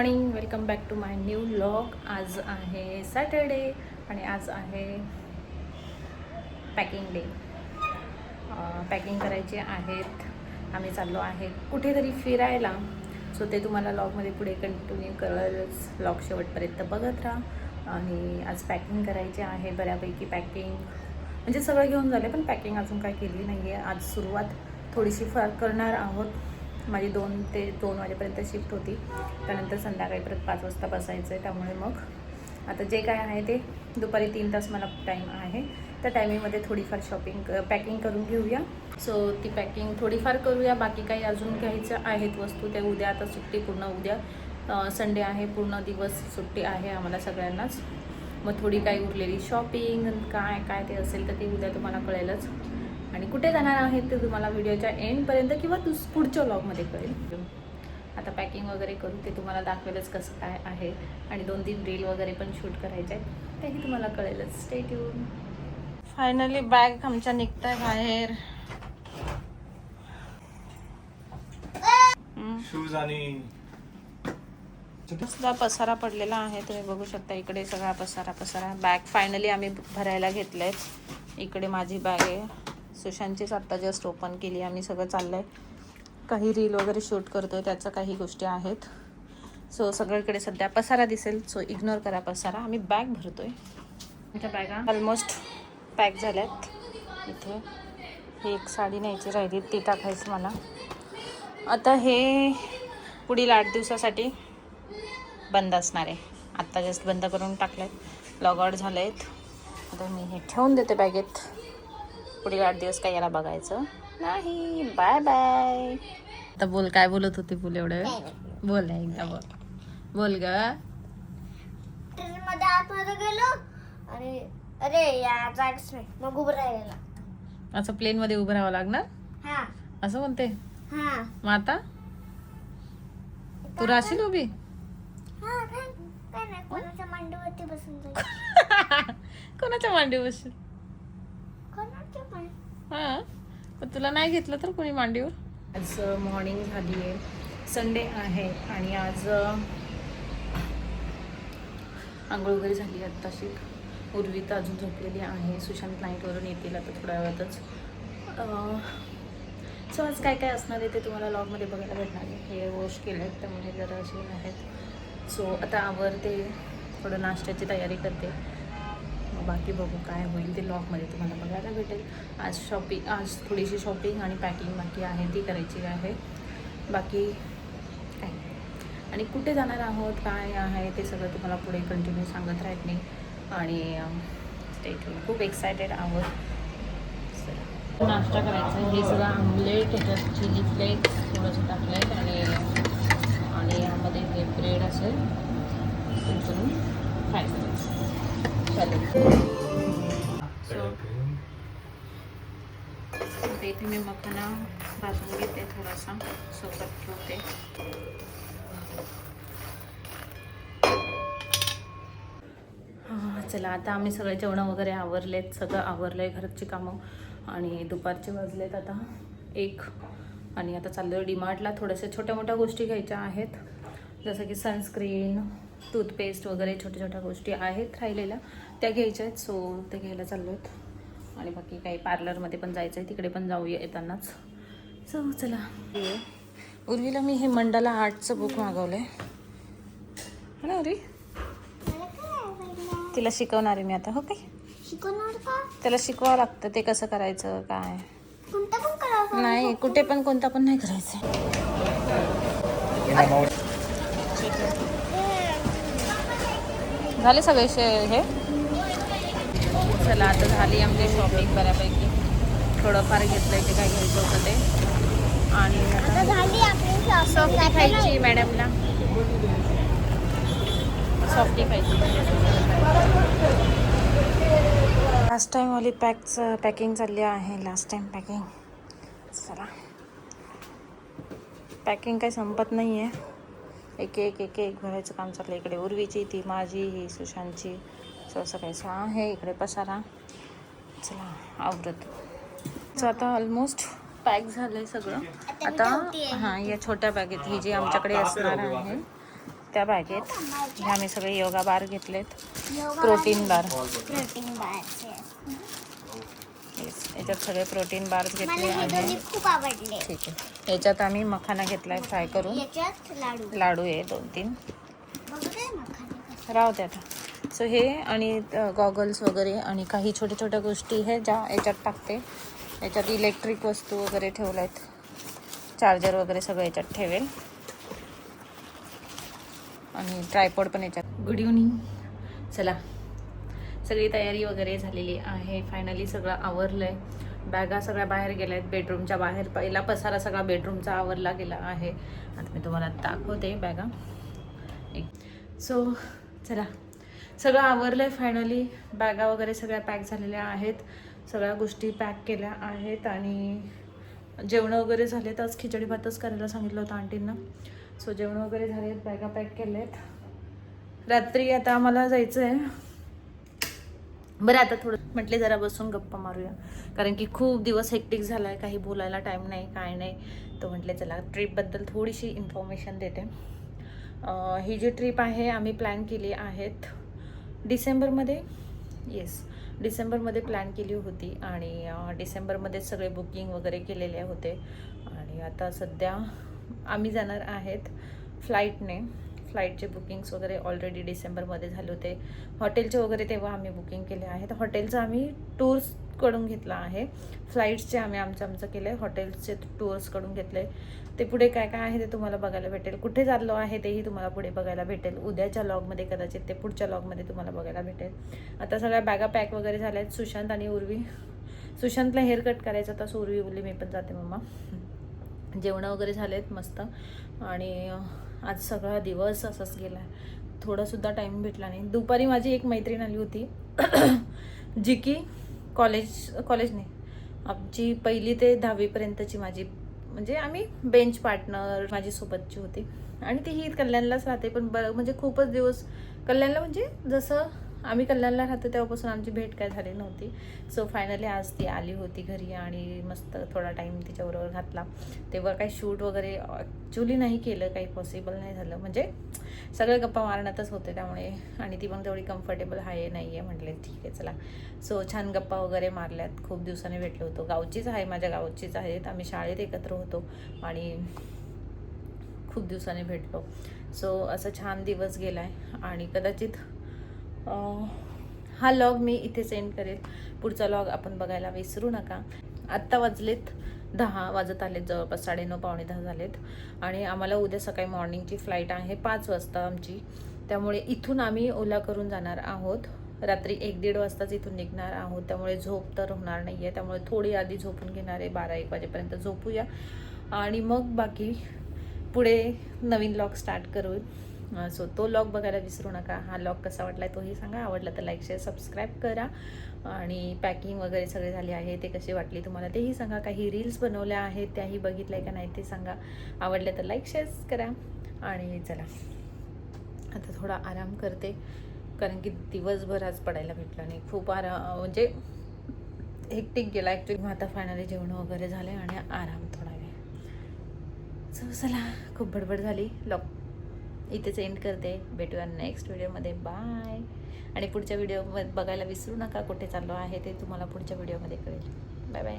Morning, welcome back to my new vlog. आज आहे Saturday आणि आज आहे पॅकिंग डे. पॅकिंग करायचे आहेत. आम्ही चाललो आहे कुठेतरी फिरायला. सो ते तुम्हाला व्लॉगमध्ये पुढे कंटिन्यू कळलंच. व्लॉग शेवटपर्यंत बघत राहा. आणि आज पॅकिंग करायचे आहे बऱ्यापैकी. पॅकिंग म्हणजे सगळं घेऊन झालं पण पॅकिंग अजून काय केली नाही आहे. आज सुरुवात थोडीशी फार करणार आहोत. माझी 2 ते 2 वाजेपर्यंत शिफ्ट होती. त्यानंतर संध्याकाळी परत 5 वाजता बसायचं आहे. त्यामुळे मग आता जे काय आहे ते दुपारी 3 तास मला टाईम आहे. त्या टायमिंगमध्ये थोडीफार पॅकिंग करून घेऊया. सो ती पॅकिंग थोडीफार करूया. बाकी काही अजून घ्यायचं आहेत वस्तू त्या उद्या. आता सुट्टी पूर्ण उद्या संडे आहे, पूर्ण दिवस सुट्टी आहे आम्हाला सगळ्यांनाच. मग थोडी काही उरलेली शॉपिंग काय काय ते असेल तर ते उद्या तुम्हाला कळेलच. आणि कुठे जाणार आहेत ते तुम्हाला व्हिडिओच्या एंडपर्यंत किंवा पुढच्या व्लॉगमध्ये कळेल. आता पॅकिंग वगैरे करून ते तुम्हाला दाखवेलच कसं काय आहे. आणि 2-3 रील वगैरे पण शूट करायचे आहेत, तेही तुम्हाला कळेलच. Stay tune. फायनली बॅग आमच्या निघताय बाहेर. शूज आणि कसला पसारा पडलेला आहे तुम्ही बघू शकता. इकडे सगळा पसारा. बॅग फायनली आम्ही भरायला घेतलंय. इकडे माझी बॅग आहे. सुशांतचीच आत्ता जस्ट ओपन केली. आम्ही सगळं चाललंय, काही रील वगैरे शूट करतोय, त्याच्या काही गोष्टी आहेत. सो सगळीकडे सध्या पसारा दिसेल, सो इग्नोर करा पसारा. आम्ही बॅग भरतोय. आमच्या बॅगा ऑलमोस्ट पॅक झाल्यात. इथे ही एक साडी न्यायची राहिली, ती टाकायची मला. आता हे पुढील 8 दिवसासाठी बंद असणार आहे. आत्ता जस्ट बंद करून टाकलेत, लॉग आउट झाले आहेत. आता मी हे ठेवून देते बॅगेत. पुढील 8 दिवस काय याला बघायचं नाही. Bye bye. आता बोल, काय बोलत होते? बोल एवढं बोल, एकदा बोल ग. ट्रेनमध्ये आतमध्ये गेलो आणि अरे या जागच नाही, मग उभं राहायला. असं प्लेनमध्ये उभं राहावं लागणार हा असं म्हणते. हा मग आता तू राहशील उभी? हा काय नाही, कोणाच्या मांडीवरती बसून जाईल. कोणाच्या मांडी बसशील? कोणाच्या पण. हां, पण तुला नाही घेतलं तर कोणी मांडीवर? आज मॉर्निंग झाली आहे, संडे आहे. आणि आज आंघोळ वगैरे झाली आहे आत्ताशी. उर्वी तर अजून झोपलेली आहे. सुशांत नाईटवरून येतील आता थोड्या वेळातच. सो आज काय काय असणार आहे ते तुम्हाला व्लॉगमध्ये बघायला भेटणार आहे. हे वॉश केले आहेत त्यामुळे जरा असे आहेत. सो आता आवरते, थोडं नाश्त्याची तयारी करते. मग बाकी बघू काय होईल ते व्लॉगमध्ये तुम्हाला बघायला भेटेल. आज थोडीशी शॉपिंग आणि पॅकिंग बाकी आहे, ती करायची आहे. बाकी काय आणि कुठे जाणार आहोत काय आहे ते सगळं तुम्हाला पुढे कंटिन्यू सांगत राहत नाही. आणि स्टे ट्यून. खूप एक्सायटेड आहोत. नाश्ता करायचा आहे. हे सगळं आमलेट, त्याच्यात चिली फ्लेक्स थोडंसं टाकलं आहे आणि यामध्ये हे ब्रेड असेल ते करून फ्राय करायचं. चालेल. सो इथे मी मखाना भाजून घेते, थोडासा सोबत ठेवते. चला, आता आम्ही सगळे जेवणं वगैरे आवरलेत, सगळं आवरलं आहे, घरची कामं. आणि दुपारचे वाजलेत आता 1. आणि आता चाललो आहे डीमार्टला. थोड्याशा छोट्या मोठ्या गोष्टी घ्यायच्या आहेत, जसं की सनस्क्रीन, टूथपेस्ट वगैरे छोट्या गोष्टी आहेत राहिलेल्या, त्या घ्यायच्या आहेत. सो ते घ्यायला चाललो आहेत. आणि बाकी काही पार्लरमध्ये पण जायचं आहे, तिकडे पण जाऊया येतानाच. सो चला. उर्वीला मी हे मंडाला आर्टचं बुक मागवलं आहे ना उर्वी. तिला शिकवणार आहे मी आता. हो काय शिकवणार का? त्याला शिकवावं लागतं ते कसं करायचं काय. कोणता पण करावं नाही, कुठे पण कोणता पण नाही करायचं. झाले सगळे हे. चला, आता झाली आमची शॉपिंग बऱ्यापैकी. थोडंफार घेतलंय ते काय घ्यायचं होतं ते. आणि आता झाली आपली सॉफ्टी खायची मॅडमला. सॉफ्टी खायची. लास्ट टाईमवाली पॅकिंग चालली आहे. Last time packing. चला, पॅकिंग काही संपत नाही आहे. एक भरायचं काम चाललं. इकडे उर्वीची, ती माझी, ही सुशांतची. असं काहीचं आहे. इकडे पसारा. चला आवरत. सो आता ऑलमोस्ट पॅक झालं आहे सगळं. आता हां, या छोट्या बॅगेत ही जी आमच्याकडे असणार आहे त्या बॅगेत ह्या आम्ही सगळे योगा बार घेतलेत, protein bar. Protein bar yes, याच्यात सगळे प्रोटीन बार्स मला घेतले हे आहे. दोन्ही खूप आवडले. ठीक आहे, याच्यात आम्ही मखाना घेतलाय फ्राय करून. याच्यात लाडू लाडू आहे 2-3 बघू दे मखाने राहू द्या आता. सो हे आणि गॉगल्स वगैरे आणि काही छोट्या छोट्या गोष्टी हे ज्या याच्यात टाकते. याच्यात इलेक्ट्रिक वस्तू वगैरे ठेवल्या आहेत, चार्जर वगैरे सगळं याच्यात ठेवेल आणि ट्रायपॉड पण याच्यात. Good evening. चला, सगळी तयारी वगैरे झालेली आहे. फायनली सगळं आवरलं आहे. बॅगा सगळ्या बाहेर गेल्या आहेत, बेडरूमच्या बाहेर. पहिला पसारा सगळा बेडरूमचा आवरला गेला आहे. आता मी तुम्हाला दाखवते बॅगा. सो चला, सगळं आवरलं आहे फायनली. बॅगा वगैरे सगळ्या पॅक झालेल्या आहेत, सगळ्या गोष्टी पॅक केल्या आहेत आणि जेवणं वगैरे झालेत. आज खिचडी भातच करायला सांगितलं होतं आंटींना. सो जेवणं वगैरे झालेत, बॅगा पॅक केल्या आहेत. रात्री आता आम्हाला जायचं आहे. बरं, आता थोडं म्हटले जरा बसून गप्पा मारूया, कारण की खूप दिवस हेक्टिक झाला आहे, काही बोलायला टाईम नाही, काय नाही. तो म्हटले चला ट्रिपबद्दल थोडीशी इन्फॉर्मेशन देते. ही जी ट्रिप आहे आम्ही प्लॅन केली आहेत डिसेंबरमध्ये. येस, डिसेंबरमध्ये प्लॅन केली होती आणि डिसेंबरमध्ये सगळे बुकिंग वगैरे केलेले होते. आणि आता सध्या आम्ही जाणार आहेत फ्लाईटने. फ्लाईटचे बुकिंग्स वगैरे ऑलरेडी डिसेंबरमध्ये झाले होते. हॉटेलचे वगैरे तेव्हा आम्ही बुकिंग केले आहेत. हॉटेलचं आम्ही टूर्सकडून घेतलं आहे, फ्लाईट्सचे आम्ही आमचं केलं आहे, हॉटेल्सचे टूर्सकडून घेतले. ते पुढे काय काय आहे ते तुम्हाला बघायला भेटेल. कुठे चाललो आहे तेही तुम्हाला पुढे बघायला भेटेल. उद्याच्या लॉगमध्ये कदाचित, ते पुढच्या लॉगमध्ये तुम्हाला बघायला भेटेल. आता सगळ्या बॅगा पॅक वगैरे झाल्या आहेत. सुशांत आणि उर्वी, सुशांतला हेअर कट करायचं होता, सो उर्वी बोलली मी पण जाते मम्मा. जेवणं वगैरे झालेत मस्त. आणि आज सगळा दिवस असाच गेला आहे, थोडासुद्धा टाईम भेटला नाही. दुपारी माझी एक मैत्रीण आली होती जी की कॉलेजने आमची 1ली ते 10वीपर्यंतची माझी, म्हणजे आम्ही बेंच पार्टनर माझी सोबतची होती. आणि तीही कल्याणलाच राहते, पण बरं म्हणजे खूपच दिवस कल्याणला, म्हणजे जसं आम्ही कल्याणला राहतो तेव्हापासून आमची भेट काय झाली नव्हती. सो फायनली आज ती आली होती घरी आणि मस्त थोडा टाईम तिच्याबरोबर घातला. तेव्हा काही शूट वगैरे ॲक्च्युली नाही केलं, काही पॉसिबल नाही झालं, म्हणजे सगळे गप्पा मारण्यातच होते त्यामुळे. आणि ती पण तेवढी कम्फर्टेबल आहे नाही आहे, म्हटले ठीक आहे चला. सो छान गप्पा वगैरे मारल्यात, खूप दिवसांनी भेटलो होतो. गावचीच आहे, माझ्या गावचीच आहेत, आम्ही शाळेत एकत्र होतो आणि खूप दिवसांनी भेटलो. सो असं छान दिवस गेला आहे. आणि कदाचित हा लॉग मी इथे सेंड करेल. पुढचा लॉग आपण बघायला विसरू नका. आत्ता वाजलेत 10 वाजत आलेत, जवळपास 9:30 पावणे 10 झालेत. आणि आम्हाला उद्या सकाळी मॉर्निंगची फ्लाईट आहे 5 वाजता आमची. त्यामुळे इथून आम्ही ओला करून जाणार आहोत. रात्री 1-1:30 वाजताच इथून निघणार आहोत. त्यामुळे झोप तर होणार नाही आहे, त्यामुळे थोडी आधी झोपून घेणार आहे. 12-1 वाजेपर्यंत झोपूया आणि मग बाकी पुढे नवीन लॉग स्टार्ट करू. सो तो लॉग बघायला विसरू नका. हा लॉग कसा वाटला तोही सांगा. आवडला तर लाईक, शेअर, सबस्क्राईब करा. आणि पॅकिंग वगैरे सगळे झाले आहे, ते कशी वाटली तुम्हाला तेही सांगा. काही रील्स बनवल्या आहेत त्याही बघितल्या आहे का नाही ते सांगा. आवडलं तर लाईक, शेअर करा. आणि चला आता थोडा आराम करते, कारण की दिवसभर आज पडायला भेटलं नाही. खूप म्हणजे हेक्टिक गेला ॲक्च्युली. आता फायनली जेवण वगैरे झाले आणि आराम थोडा वेळ. सो चला, खूप बडबड झाली. लॉग इथेच एंड करते. भेटूया नेक्स्ट व्हिडिओमध्ये. बाय. आणि पुढच्या व्हिडिओ बघायला विसरू नका. कुठे चाललो आहे ते तुम्हाला पुढच्या व्हिडिओमध्ये कळेल. Bye bye.